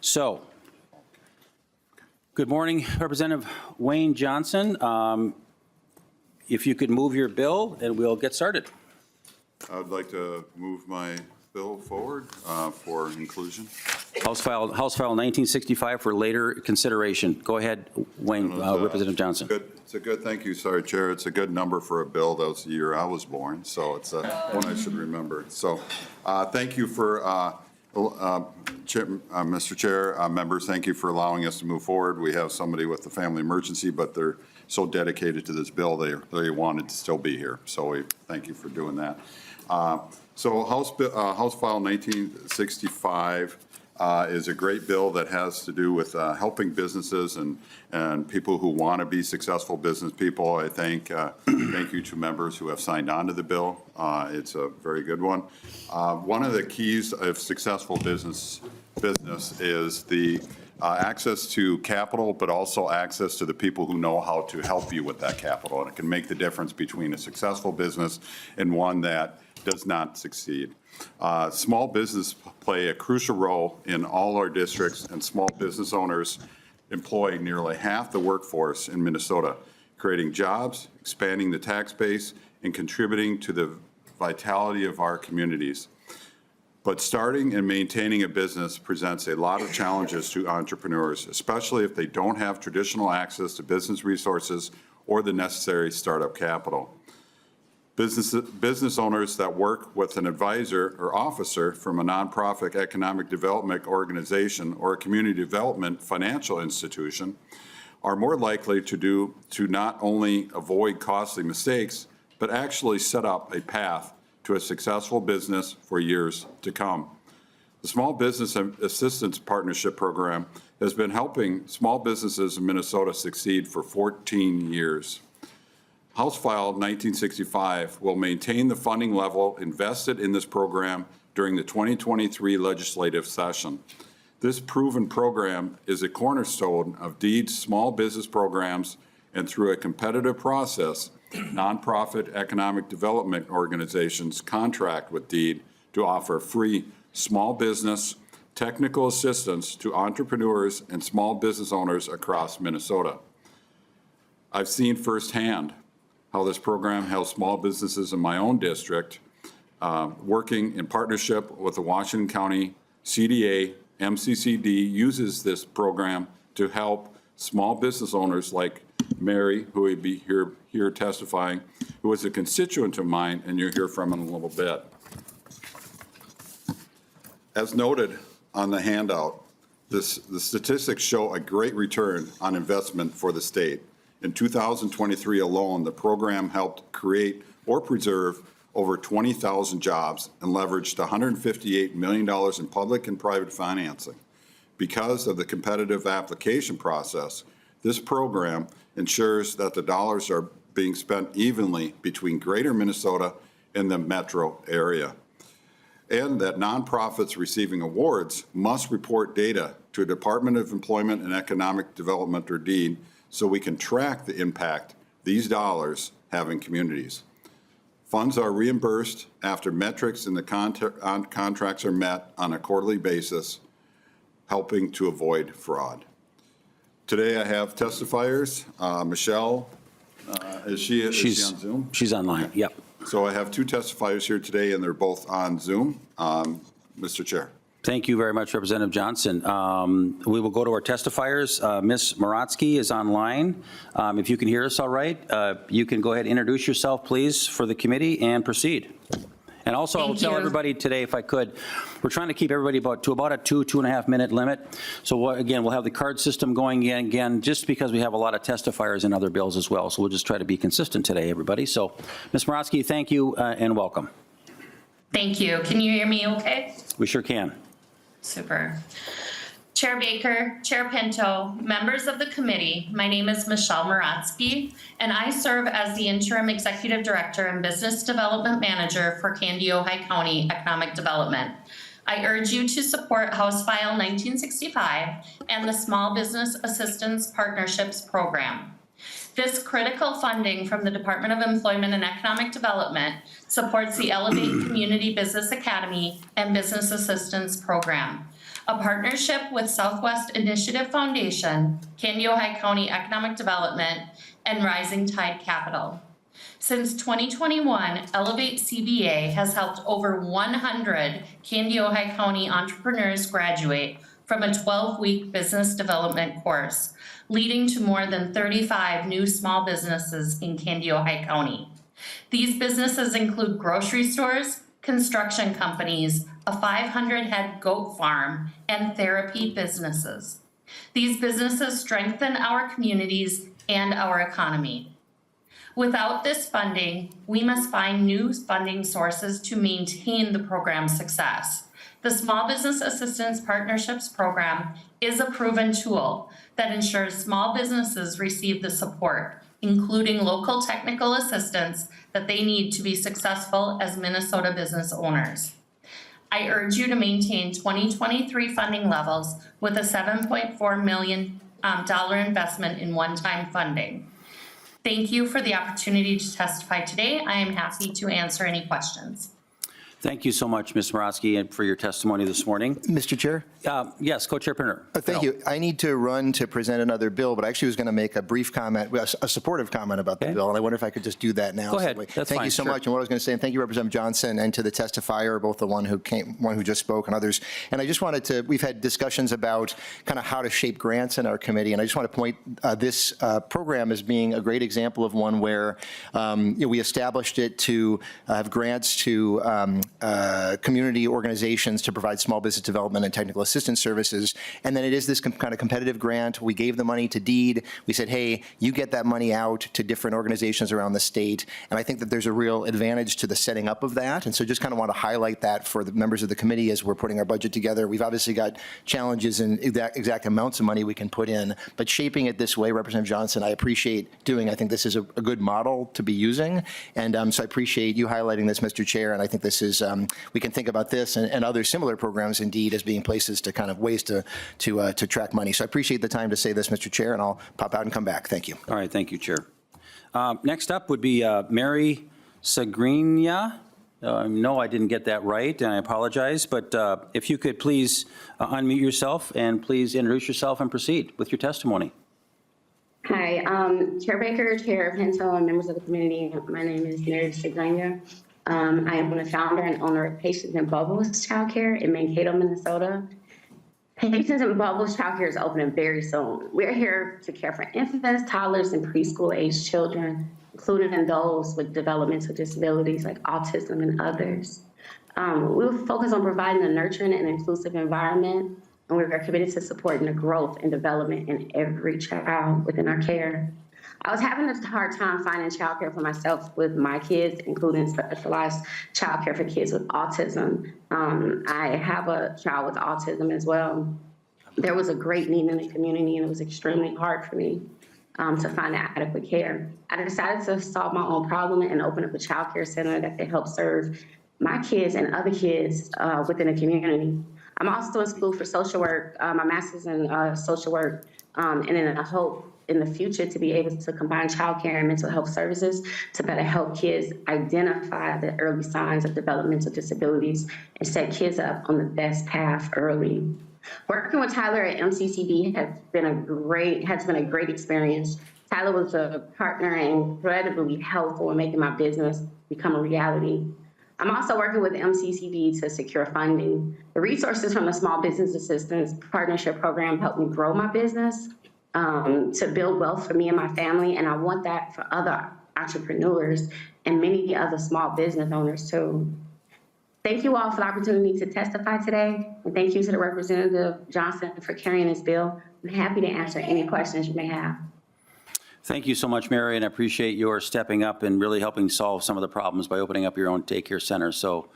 So, good morning, Representative Wayne Johnson. If you could move your bill and we'll get started. I would like to move my bill forward for inclusion. House File 1965 for later consideration. Go ahead, Wayne, Representative Johnson. It's a good, thank you, sorry, Chair. It's a good number for a bill. That was the year I was born, so it's one I should remember. So thank you for, Mr. Chair, members, thank you for allowing us to move forward. We have somebody with a family emergency, but they're so dedicated to this bill, they wanted to still be here. So we thank you for doing that. So House File 1965 is a great bill that has to do with helping businesses and people who want to be successful business people. I thank you to members who have signed on to the bill. It's a very good one. One of the keys of successful business is the access to capital, but also access to the people who know how to help you with that capital. And it can make the difference between a successful business and one that does not succeed. Small business play a crucial role in all our districts, and small business owners employ nearly half the workforce in Minnesota, creating jobs, expanding the tax base, and contributing to the vitality of our communities. But starting and maintaining a business presents a lot of challenges to entrepreneurs, especially if they don't have traditional access to business resources or the necessary startup capital. Business owners that work with an advisor or officer from a nonprofit economic development organization or a community development financial institution are more likely to not only avoid costly mistakes, but actually set up a path to a successful business for years to come. The Small Business Assistance Partnership Program has been helping small businesses in Minnesota succeed for 14 years. House File 1965 will maintain the funding level invested in this program during the 2023 legislative session. This proven program is a cornerstone of DEED's small business programs, and through a competitive process, nonprofit economic development organizations contract with DEED to offer free small business technical assistance to entrepreneurs and small business owners across Minnesota. I've seen firsthand how this program helps small businesses in my own district, working in partnership with the Washington County CDA. MCCD uses this program to help small business owners like Mary, who will be here testifying, who is a constituent of mine, and you'll hear from in a little bit. As noted on the handout, the statistics show a great return on investment for the state. In 2023 alone, the program helped create or preserve over 20,000 jobs and leveraged $158 million in public and private financing. Because of the competitive application process, this program ensures that the dollars are being spent evenly between Greater Minnesota and the metro area, and that nonprofits receiving awards must report data to Department of Employment and Economic Development, or DEED, so we can track the impact these dollars have in communities. Funds are reimbursed after metrics in the contracts are met on a quarterly basis, helping to avoid fraud. Today I have testifiers. Michelle, is she on Zoom? She's online, yep. So I have two testifiers here today, and they're both on Zoom. Mr. Chair. Thank you very much, Representative Johnson. We will go to our testifiers. Ms. Moratsky is online. If you can hear us all right, you can go ahead and introduce yourself, please, for the committee and proceed. And also, I will tell everybody today, if I could, we're trying to keep everybody to about a 2.5 minute limit. So again, we'll have the card system going again, just because we have a lot of testifiers in other bills as well. So we'll just try to be consistent today, everybody. So Ms. Moratsky, thank you and welcome. Thank you. Can you hear me okay? We sure can. Super. Chair Baker, Chair Pinto, members of the committee, my name is Michelle Moratsky, and I serve as the Interim Executive Director and Business Development Manager for Candy-Ojai County Economic Development. I urge you to support House File 1965 and the Small Business Assistance Partnerships Program. This critical funding from the Department of Employment and Economic Development supports the Elevate Community Business Academy and Business Assistance Program, a partnership with Southwest Initiative Foundation, Candy Ojai County Economic Development, and Rising Tide Capital. Since 2021, Elevate CBA has helped over 100 Candy Ojai County entrepreneurs graduate from a 12-week business development course, leading to more than 35 new small businesses in Candy Ojai County. These businesses include grocery stores, construction companies, a 500-head goat farm, and therapy businesses. These businesses strengthen our communities and our economy. Without this funding, we must find new funding sources to maintain the program's success. The Small Business Assistance Partnerships Program is a proven tool that ensures small businesses receive the support, including local technical assistance that they need to be successful as Minnesota business owners. I urge you to maintain 2023 funding levels with a $7.4 million investment in one-time funding. Thank you for the opportunity to testify today. I am happy to answer any questions. Thank you so much, Ms. Moratsky, and for your testimony this morning. Mr. Chair? Yes, Co-Chair Pinner. Thank you. I need to run to present another bill, but I actually was going to make a brief comment, a supportive comment about the bill, and I wonder if I could just do that now. Go ahead. That's thank fine. you so Sure. much. And what I was going to say, and thank you, Representative Johnson, and to the testifier, both the one who just spoke and others. And I just wanted to, we've had discussions about kind of how to shape grants in our committee, and I just want to point this program as being a great example of one where we established it to have grants to community organizations to provide small business development and technical assistance services. And then it is this kind of competitive grant. We gave the money to DEED. We said, hey, you get that money out to different organizations around the state. And I think that there's a real advantage to the setting up of that. And so just kind of want to highlight that for the members of the committee as we're putting our budget together. We've obviously got challenges in exact amounts of money we can put in, but shaping it this way, Representative Johnson, I appreciate doing. I think this is a good model to be using. And so I appreciate you highlighting this, Mr. Chair. And I think this is, we can think about this and other similar programs indeed as being places to kind of ways to track money. So I appreciate the time to say this, Mr. Chair, and I'll pop out and come back. Thank you. All right, thank you, Chair. Next up would be Mary Sagrinia. No, I didn't get that right, and I apologize, but if you could please unmute yourself and please introduce yourself and proceed with your testimony. Hi, Chair Baker, Chair Pinto, and members of the community. My name is Mary Sagrinia. I am the founder and owner of Patience and Bubbles Childcare in Mankato, Minnesota. Patience and Bubbles Childcare is opening very soon. We're here to care for infants, toddlers, and preschool-age children, including those with developmental disabilities like autism and others. We will focus on providing a nurturing and inclusive environment, and we are committed to supporting the growth and development in every child within our care. I was having a hard time finding childcare for myself with my kids, including specialized childcare for kids with autism. I have a child with autism as well. There was a great need in the community, and it was extremely hard for me to find adequate care. I decided to solve my own problem and open up a childcare center that could help serve my kids and other kids within the community. I'm also in school for social work, my master's in social work, and then I hope in the future to be able to combine childcare and mental health services to better help kids identify the early signs of developmental disabilities and set kids up on the best path early. Working with Tyler at MCCB has been a great experience. Tyler was a partner and incredibly helpful in making my business become a reality. I'm also working with MCCB to secure funding. The resources from the Small Business Assistance Partnership Program helped me grow my business, to build wealth for me and my family, and I want that for other entrepreneurs and many other small business owners too. Thank you all for the opportunity to testify today, and thank you to the Representative Johnson for carrying this bill. I'm happy to answer any questions you may have. Thank you so much, Mary, and I appreciate your stepping up and really helping solve some of the problems by opening up your own daycare center. So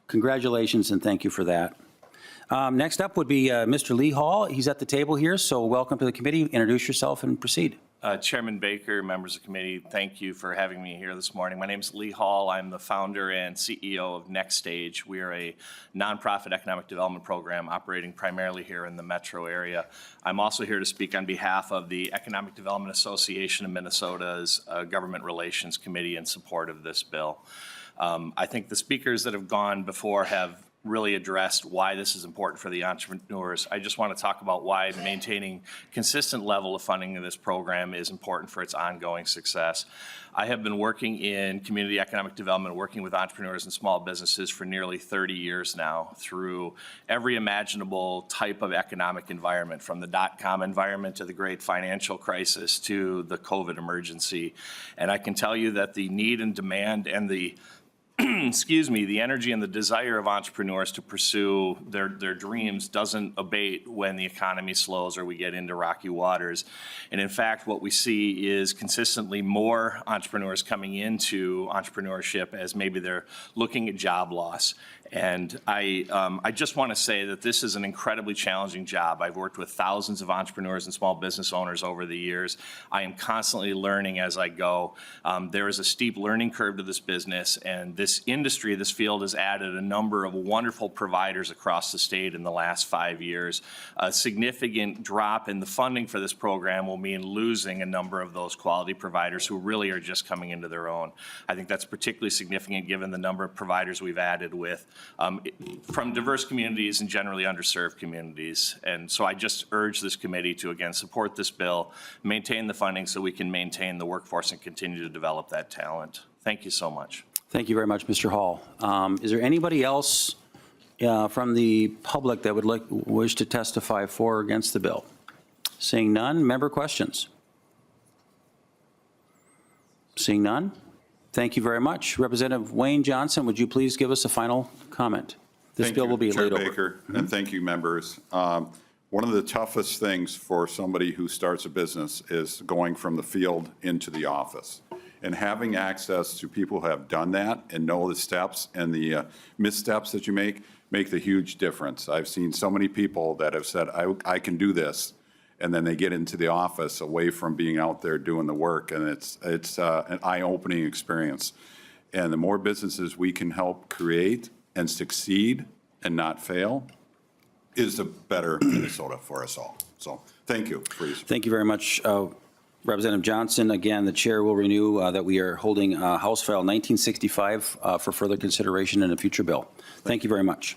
congratulations and thank you for that. Next up would be Mr. Lee Hall. He's at the table here, so welcome to the committee. Introduce yourself and proceed. Chairman Baker, members of the committee, thank you for having me here this morning. My name is Lee Hall. I'm the founder and CEO of Next Stage. We are a nonprofit economic development program operating primarily here in the metro area. I'm also here to speak on behalf of the Economic Development Association of Minnesota's Government Relations Committee in support of this bill. I think the speakers that have gone before have really addressed why this is important for the entrepreneurs. I just want to talk about why maintaining consistent level of funding of this program is important for its ongoing success. I have been working in community economic development, working with entrepreneurs and small businesses for nearly 30 years now through every imaginable type of economic environment, from the dot-com environment to the great financial crisis to the COVID emergency. And I can tell you that the need and demand and the the energy and the desire of entrepreneurs to pursue their dreams doesn't abate when the economy slows or we get into rocky waters. And in fact, what we see is consistently more entrepreneurs coming into entrepreneurship as maybe they're looking at job loss. And I just want to say that this is an incredibly challenging job. I've worked with thousands of entrepreneurs and small business owners over the years. I am constantly learning as I go. There is a steep learning curve to this business, and this industry, this field, has added a number of wonderful providers across the state in the last 5 years. A significant drop in the funding for this program will mean losing a number of those quality providers who really are just coming into their own. I think that's particularly significant given the number of providers we've added with from diverse communities and generally underserved communities. And so I just urge this committee to, again, support this bill, maintain the funding so we can maintain the workforce and continue to develop that talent. Thank you so much. Thank you very much, Mr. Hall. Is there anybody else from the public that would wish to testify for or against the bill? Seeing none, member questions? Seeing none? Thank you very much. Representative Wayne Johnson, would you please give us a final comment? This bill will be laid over. Chair Baker, and thank you, members. One of the toughest things for somebody who starts a business is going from the field into the office. And having access to people who have done that and know the steps and the missteps that you make the huge difference. I've seen so many people that have said, I can do this, and then they get into the office away from being out there doing the work, and it's an eye-opening experience. And the more businesses we can help create and succeed and not fail is a better Minnesota for us all. So thank you for your support. Thank you very much, Representative Johnson. Again, the chair will renew that we are holding House File 1965 for further consideration in a future bill. Thank you very much.